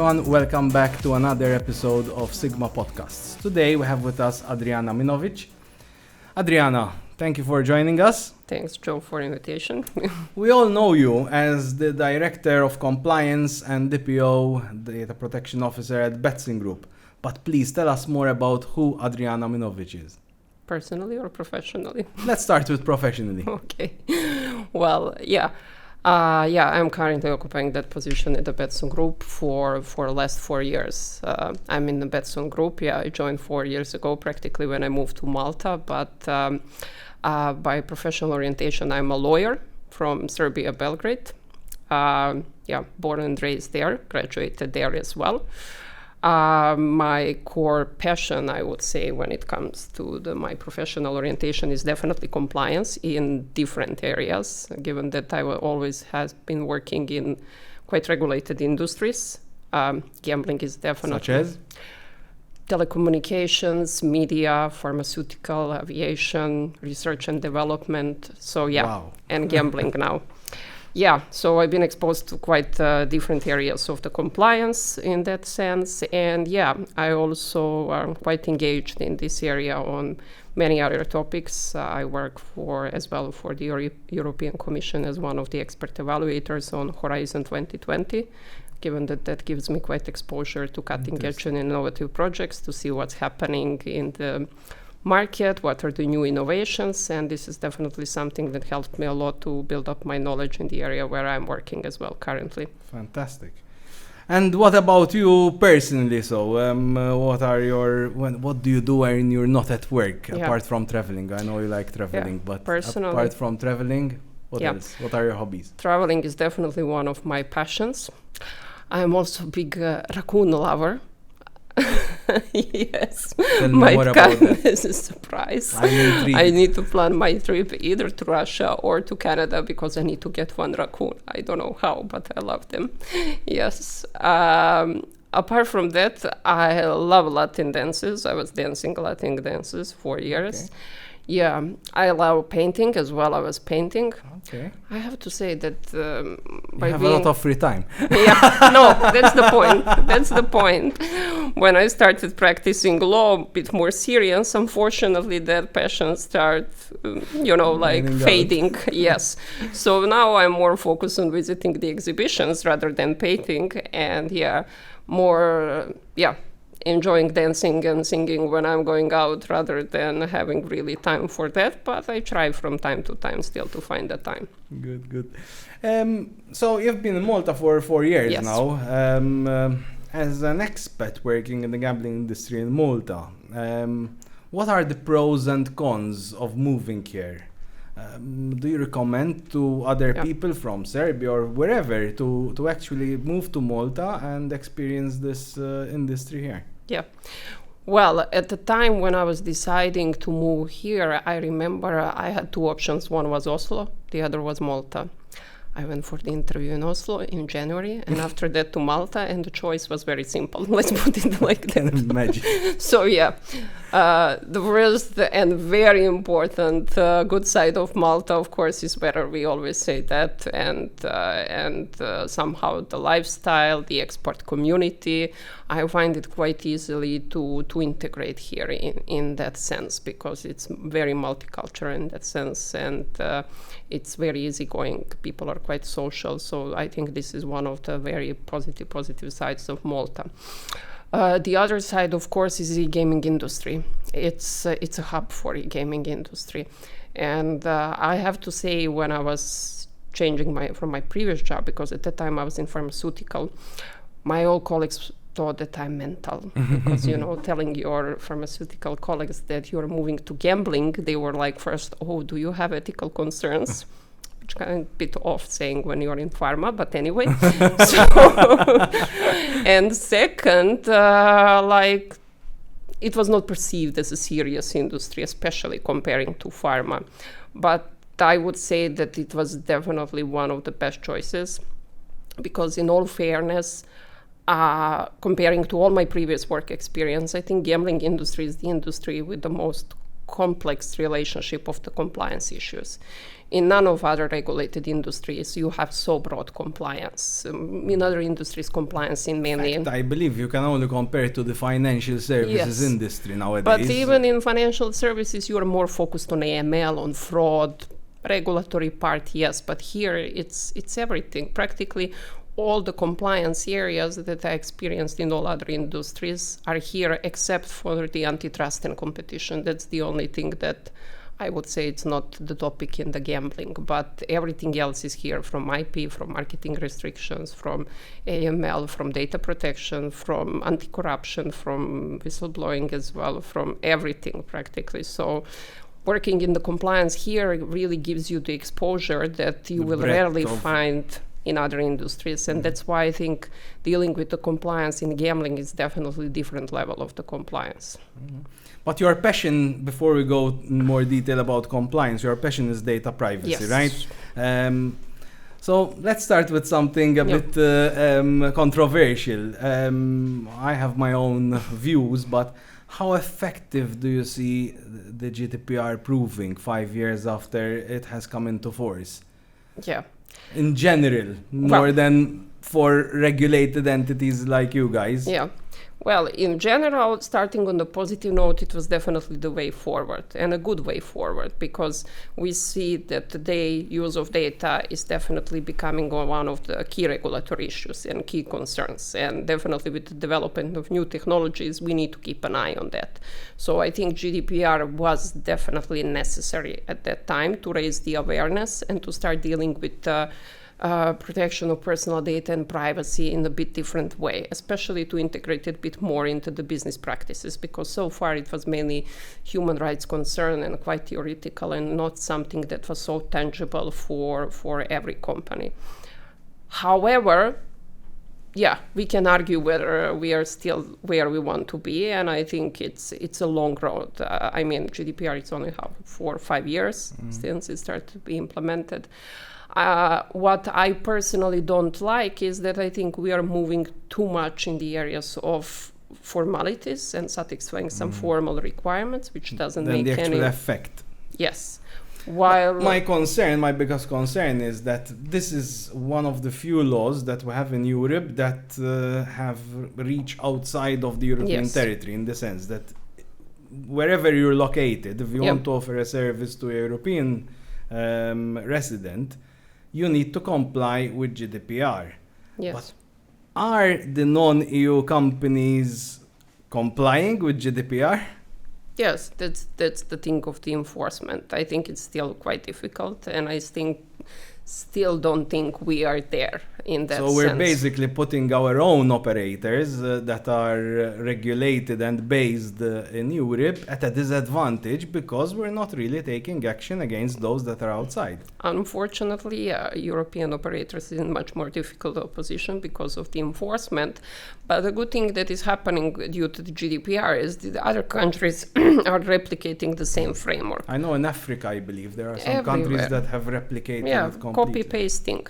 everyone, welcome back to another episode of SiGMA Podcasts. Today we have with us Adriana Minovic. Adriana, thank you for joining us. Thanks, Joe, for invitation. We all know you as the Director of Compliance and DPO, Data Protection Officer at Betsson Group. But please tell us more about who Adriana Minovic is. Personally or professionally? Let's start with professionally. Okay. Well, I'm currently occupying that position at the Betsson Group for the last 4 years. I'm in the Betsson Group. I joined 4 years ago, practically when I moved to Malta. But by professional orientation, I'm a lawyer from Serbia, Belgrade. Born and raised there, graduated there as well. My core passion, I would say, when it comes to my professional orientation is definitely compliance in different areas, given that I always has been working in quite regulated industries. Gambling is definitely... Such as? Telecommunications, media, pharmaceutical, aviation, research and development. Wow. And gambling now. So I've been exposed to quite different areas of the compliance in that sense. And I also am quite engaged in this area on many other topics. I work for the European Commission as one of the expert evaluators on Horizon 2020, given that gives me quite exposure to cutting edge and innovative projects to see what's happening in the market, what are the new innovations, and this is definitely something that helped me a lot to build up my knowledge in the area where I'm working as well currently. Fantastic. And what about you personally? So, what do you do when you're not at work, apart from traveling? I know you like traveling, but personally, apart from traveling, what else? What are your hobbies? Traveling is definitely one of my passions. I'm also a big raccoon lover. Yes, might come as a surprise. I need to plan my trip either to Russia or to Canada because I need to get one raccoon. I don't know how, but I love them. Yes. Apart from that, I love Latin dances. I was dancing Latin dances for years. Okay. Yeah, I love painting as well. I was painting. Okay. I have to say that you have a lot of free time. That's the point. That's the point. When I started practicing law a bit more serious, unfortunately, that passion started, fading. Yes. So now I'm more focused on visiting the exhibitions rather than painting, and enjoying dancing and singing when I'm going out rather than having really time for that. But I try from time to time still to find the time. Good. So you've been in Malta for 4 years now. As an expat working in the gambling industry in Malta, what are the pros and cons of moving here? Do you recommend to other people from Serbia or wherever to actually move to Malta and experience this industry here? Yeah. Well, at the time when I was deciding to move here, I remember I had two options. One was Oslo, the other was Malta. I went for the interview in Oslo in January, and after that to Malta, and the choice was very simple. Let's put it like that. Imagine. So the first and very important good side of Malta, of course, is weather. We always say that, and somehow the lifestyle, the export community. I find it quite easily to integrate here in that sense because it's very multicultural in that sense, and it's very easygoing. People are quite social, so I think this is one of the very positive sides of Malta. The other side, of course, is the gaming industry. It's a hub for the gaming industry, and I have to say, when I was changing from my previous job, because at that time I was in pharmaceutical, my old colleagues thought that I'm mental because telling your pharmaceutical colleagues that you're moving to gambling, they were like, first, do you have ethical concerns? Which kind of a bit off saying when you're in pharma, but anyway. And second, it was not perceived as a serious industry, especially comparing to pharma. But I would say that it was definitely one of the best choices because, in all fairness, comparing to all my previous work experience, I think gambling industry is the industry with the most complex relationship of the compliance issues. In none of other regulated industries, you have so broad compliance. In other industries, compliance in many... In fact, I believe you can only compare it to the financial services industry nowadays. But even in financial services, you are more focused on AML, on fraud, regulatory part, yes. But here, it's everything. Practically all the compliance areas that I experienced in all other industries are here, except for the antitrust and competition. That's the only thing that I would say it's not the topic in the gambling, but everything else is here, from IP, from marketing restrictions, from AML, from data protection, from anti-corruption, from whistleblowing as well, from everything practically. So working in the compliance here really gives you the exposure that you will rarely find in other industries. And that's why I think dealing with the compliance in gambling is definitely a different level of the compliance. But your passion, before we go in more detail about compliance, your passion is data privacy, right? So let's start with something a bit controversial. I have my own views, but how effective do you see the GDPR proving 5 years after it has come into force? Yeah. In general, more than for regulated entities like you guys? Yeah. Well, in general, starting on the positive note, it was definitely the way forward, and a good way forward, because we see that today use of data is definitely becoming one of the key regulatory issues and key concerns. And definitely with the development of new technologies, we need to keep an eye on that. So I think GDPR was definitely necessary at that time to raise the awareness and to start dealing with protection of personal data and privacy in a bit different way, especially to integrate it a bit more into the business practices, because so far it was mainly human rights concern and quite theoretical and not something that was so tangible for every company. However, yeah, we can argue whether we are still where we want to be, and I think it's a long road. I mean, GDPR is only 4 or 5 years since it started to be implemented. What I personally don't like is that I think we are moving too much in the areas of formalities and satisfying some formal requirements, which doesn't make the actual any effect. Yes. While my biggest concern is that this is one of the few laws that we have in Europe that have reached outside of the European territory, in the sense that wherever you're located, if you want to offer a service to a European resident, you need to comply with GDPR. Yes. But are the non-EU companies complying with GDPR? Yes, that's the thing of the enforcement. I think it's still quite difficult, and I still don't think we are there in that sense. So we're basically putting our own operators that are regulated and based in Europe at a disadvantage, because we're not really taking action against those that are outside. Unfortunately, European operators are in much more difficult position because of the enforcement. But the good thing that is happening due to the GDPR is that the other countries are replicating the same framework. I know in Africa, I believe, there are some countries that have replicated it completely. Copy-pasting.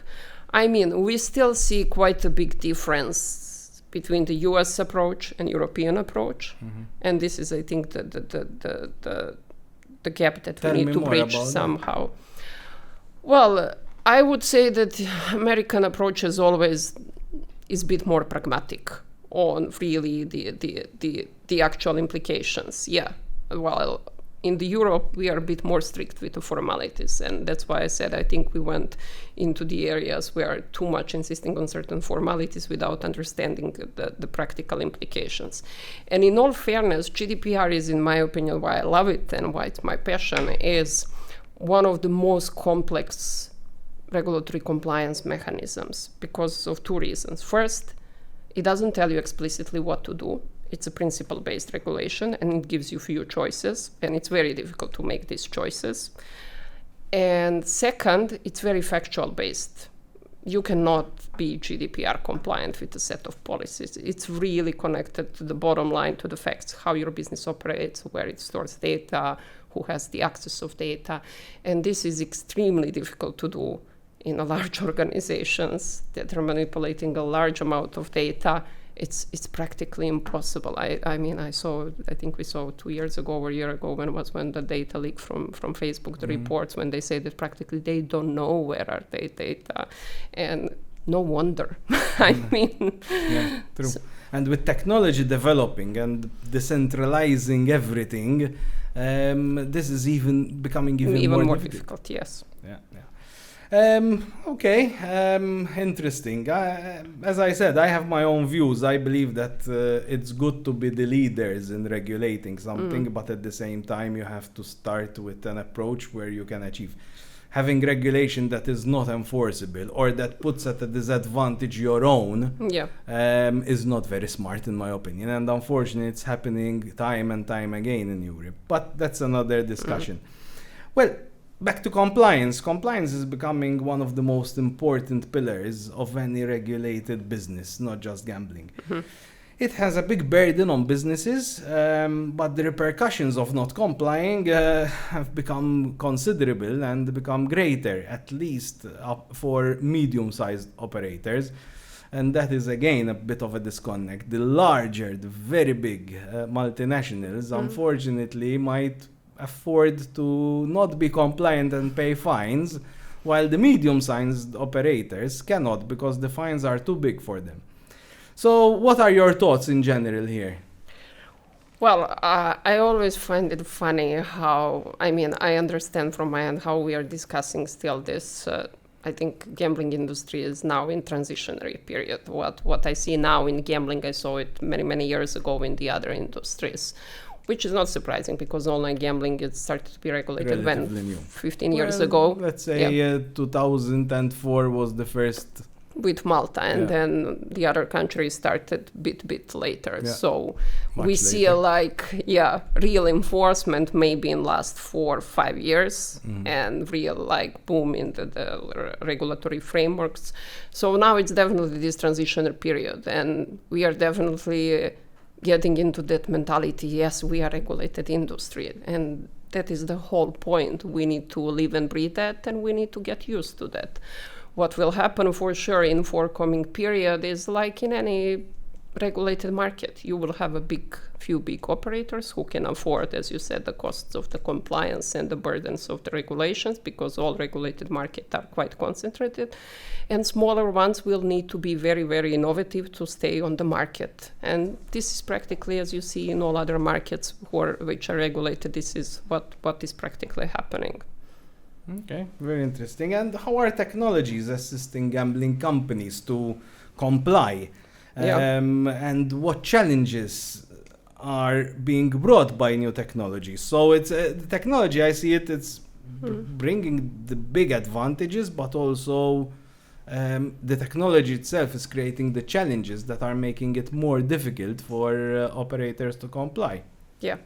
I mean, we still see quite a big difference between the US approach and European approach. And this is, I think, the gap that we need to bridge somehow. Well, I would say that the American approach is always a bit more pragmatic on really the actual implications. Yeah, well, in the Europe, we are a bit more strict with the formalities, and that's why I said I think we went into the areas where too much insisting on certain formalities without understanding the practical implications. And in all fairness, GDPR is, in my opinion, why I love it and why it's my passion, is one of the most complex regulatory compliance mechanisms because of two reasons. First, it doesn't tell you explicitly what to do. It's a principle-based regulation, and it gives you few choices, and it's very difficult to make these choices. And second, it's very factual-based. You cannot be GDPR compliant with a set of policies. It's really connected to the bottom line, to the facts, how your business operates, where it stores data, who has the access of data. And this is extremely difficult to do in large organizations that are manipulating a large amount of data it's practically impossible. I mean, I think we saw 2 years ago or a year ago when the data leak from Facebook, the reports, when they say that practically they don't know where are their data, and no wonder. I mean, yeah, true. And with technology developing and decentralizing everything, this is becoming even more difficult. Yes. Yeah. Okay, interesting. As I said, I have my own views. I believe that it's good to be the leaders in regulating something, but at the same time, you have to start with an approach where you can achieve. Having regulation that is not enforceable or that puts at a disadvantage your own is not very smart, in my opinion. And unfortunately, it's happening time and time again in Europe. But that's another discussion. Well, back to compliance. Compliance is becoming one of the most important pillars of any regulated business, not just gambling. It has a big burden on businesses, but the repercussions of not complying have become considerable and become greater, at least for medium-sized operators. And that is, again, a bit of a disconnect. The larger, the very big multinationals, unfortunately, might afford to not be compliant and pay fines, while the medium-sized operators cannot because the fines are too big for them. So what are your thoughts in general here? Well, I always find it funny how, I mean, I understand from my end how we are discussing still this. I think gambling industry is now in transitionary period. What I see now in gambling, I saw it many years ago in the other industries, which is not surprising because online gambling it started to be regulated relatively when new. 15 years ago. Let's say 2004 was the first. With Malta, and then the other countries started bit later. Yeah. So we see real enforcement maybe in last 4 or 5 years, and real boom in the regulatory frameworks. So now it's definitely this transitional period, and we are definitely getting into that mentality. Yes, we are regulated industry, and that is the whole point. We need to live and breathe that, and we need to get used to that. What will happen for sure in forthcoming period is like in any regulated market. You will have few big operators who can afford, as you said, the costs of the compliance and the burdens of the regulations, because all regulated markets are quite concentrated. And smaller ones will need to be very innovative to stay on the market. And this is practically, as you see in all other markets which are regulated, this is what is practically happening. Okay, very interesting. And how are technologies assisting gambling companies to comply? And what challenges are being brought by new technology? So it's the technology, I see it's bringing the big advantages, but also the technology itself is creating the challenges that are making it more difficult for operators to comply. Yeah,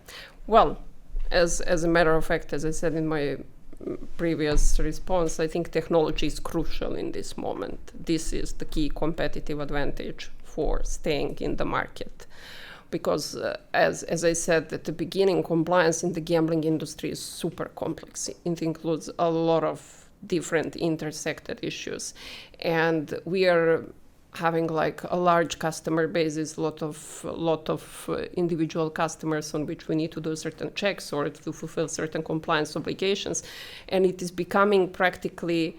well, as a matter of fact, as I said in my previous response, I think technology is crucial in this moment. This is the key competitive advantage for staying in the market. Because as I said at the beginning, compliance in the gambling industry is super complex. It includes a lot of different intersected issues. And we are having a large customer base, a lot of individual customers on which we need to do certain checks or to fulfill certain compliance obligations, and it is becoming practically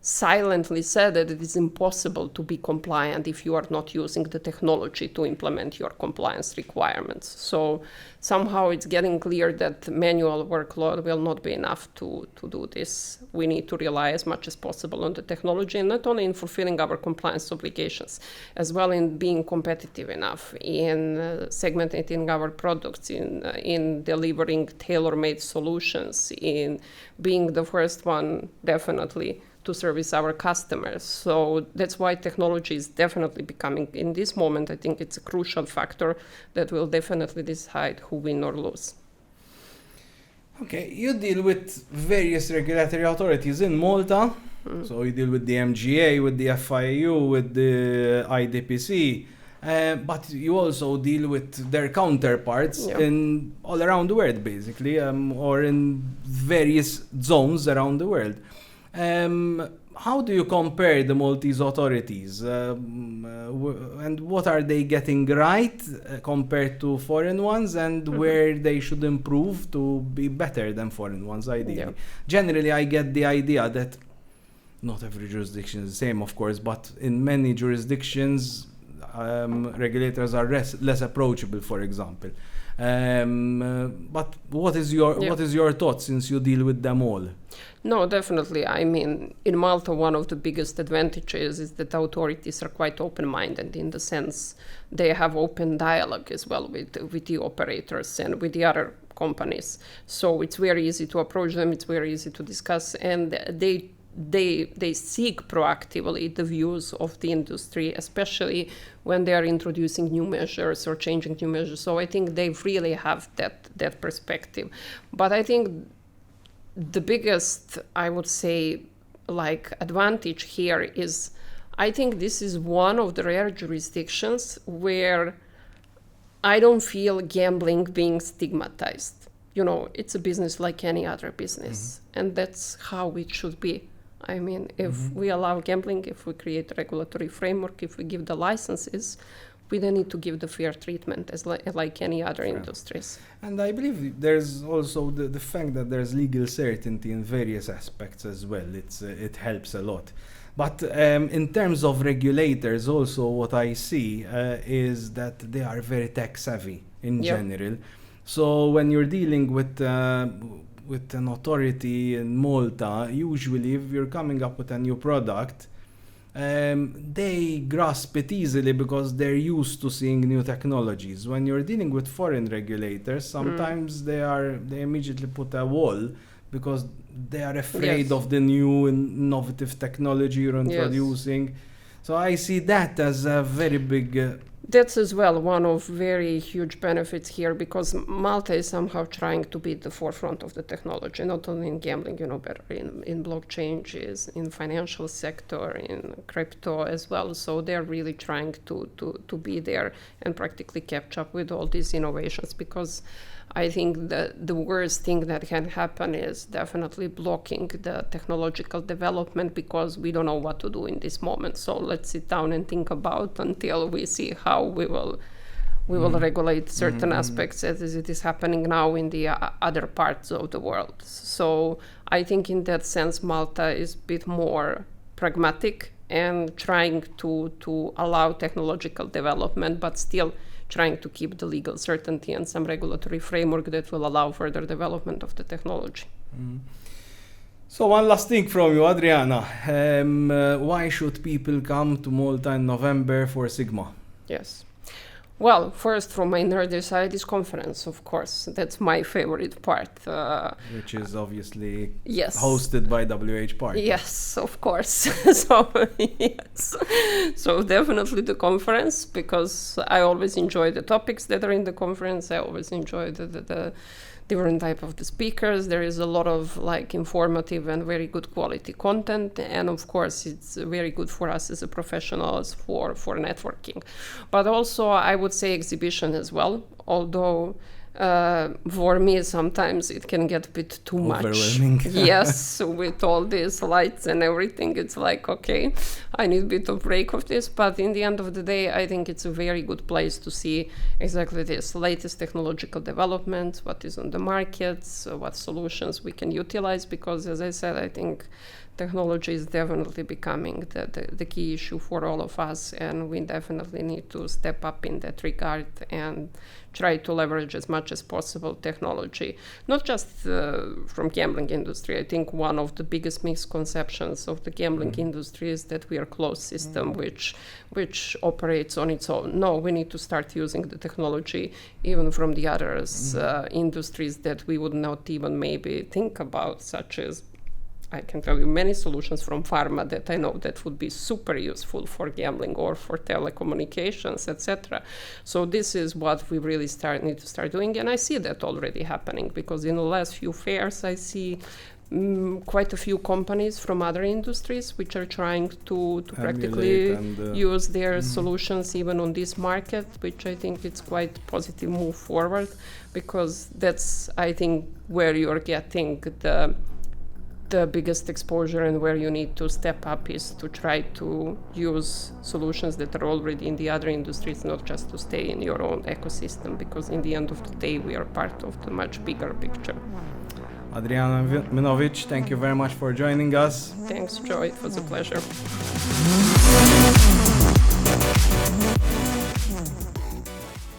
silently said that it is impossible to be compliant if you are not using the technology to implement your compliance requirements. So somehow it's getting clear that manual workload will not be enough to do this. We need to rely as much as possible on the technology, and not only in fulfilling our compliance obligations, as well in being competitive enough, in segmenting our products, in delivering tailor-made solutions, in being the first one, definitely, to service our customers. So that's why technology is definitely becoming, in this moment, I think it's a crucial factor that will definitely decide who win or lose. Okay, you deal with various regulatory authorities in Malta. So you deal with the MGA, with the FIU, with the IDPC, but you also deal with their counterparts in all around the world, basically, or in various zones around the world. How do you compare the Maltese authorities and what are they getting right compared to foreign ones, and where they should improve to be better than foreign ones ideally? Yeah. Generally, I get the idea that not every jurisdiction is the same, of course, but in many jurisdictions, regulators are less approachable, for example. But what is your thought, since you deal with them all? No, definitely. I mean, in Malta, one of the biggest advantages is that authorities are quite open-minded, in the sense they have open dialogue as well with the operators and with the other companies. So it's very easy to approach them, it's very easy to discuss, and they seek proactively the views of the industry, especially when they are introducing new measures or changing new measures. So I think they really have that perspective. But I think the biggest, I would say, advantage here is, I think this is one of the rare jurisdictions where I don't feel gambling being stigmatized. It's a business like any other business, and that's how it should be. I mean, if we allow gambling, if we create a regulatory framework, if we give the licenses, we then need to give the fair treatment as like any other industries. And I believe there's also the fact that there's legal certainty in various aspects as well. It helps a lot. But in terms of regulators, also what I see is that they are very tech savvy in general. So when you're dealing with an authority in Malta, usually if you're coming up with a new product, they grasp it easily because they're used to seeing new technologies. When you're dealing with foreign regulators, sometimes they immediately put a wall because they are afraid of the new innovative technology you're introducing. So I see that as a very big... That's as well one of very huge benefits here, because Malta is somehow trying to be at the forefront of the technology, not only in gambling, but in blockchain, in financial sector, in crypto as well. So they're really trying to be there and practically catch up with all these innovations, because I think the worst thing that can happen is definitely blocking the technological development, because we don't know what to do in this moment. So let's sit down and think about until we see how we will regulate certain aspects, as it is happening now in the other parts of the world. So I think in that sense, Malta is a bit more pragmatic and trying to allow technological development, but still trying to keep the legal certainty and some regulatory framework that will allow further development of the technology. So one last thing from you, Adriana. Why should people come to Malta in November for SiGMA? Yes. Well, first, from my nerdy side is conference, of course. That's my favorite part. Which is obviously hosted by WH Park. Yes, of course. So definitely the conference, because I always enjoy the topics that are in the conference. I always enjoy the different type of the speakers. There is a lot of informative and very good quality content, and of course it's very good for us as a professionals for networking. But also I would say exhibition as well, although for me sometimes it can get a bit too much. Yes, with all these lights and everything, it's okay, I need a bit of break of this. But in the end of the day, I think it's a very good place to see exactly this latest technological developments, what is on the markets, what solutions we can utilize, because as I said, I think technology is definitely becoming the key issue for all of us, and we definitely need to step up in that regard and try to leverage as much as possible technology, not just from gambling industry. I think one of the biggest misconceptions of the gambling industry is that we are a closed system which operates on its own. No, we need to start using the technology even from the others industries that we would not even maybe think about, such as, I can tell you many solutions from pharma that I know that would be super useful for gambling or for telecommunications, etc. So this is what we really need to start doing, and I see that already happening, because in the last few fairs I see quite a few companies from other industries which are trying to practically use their solutions even on this market, which I think it's quite a positive move forward, because that's, I think, where you're getting the the biggest exposure and where you need to step up is to try to use solutions that are already in the other industries, not just to stay in your own ecosystem, because in the end of the day, we are part of the much bigger picture. Adriana Minovic, thank you very much for joining us. Thanks, Joe. It was a pleasure.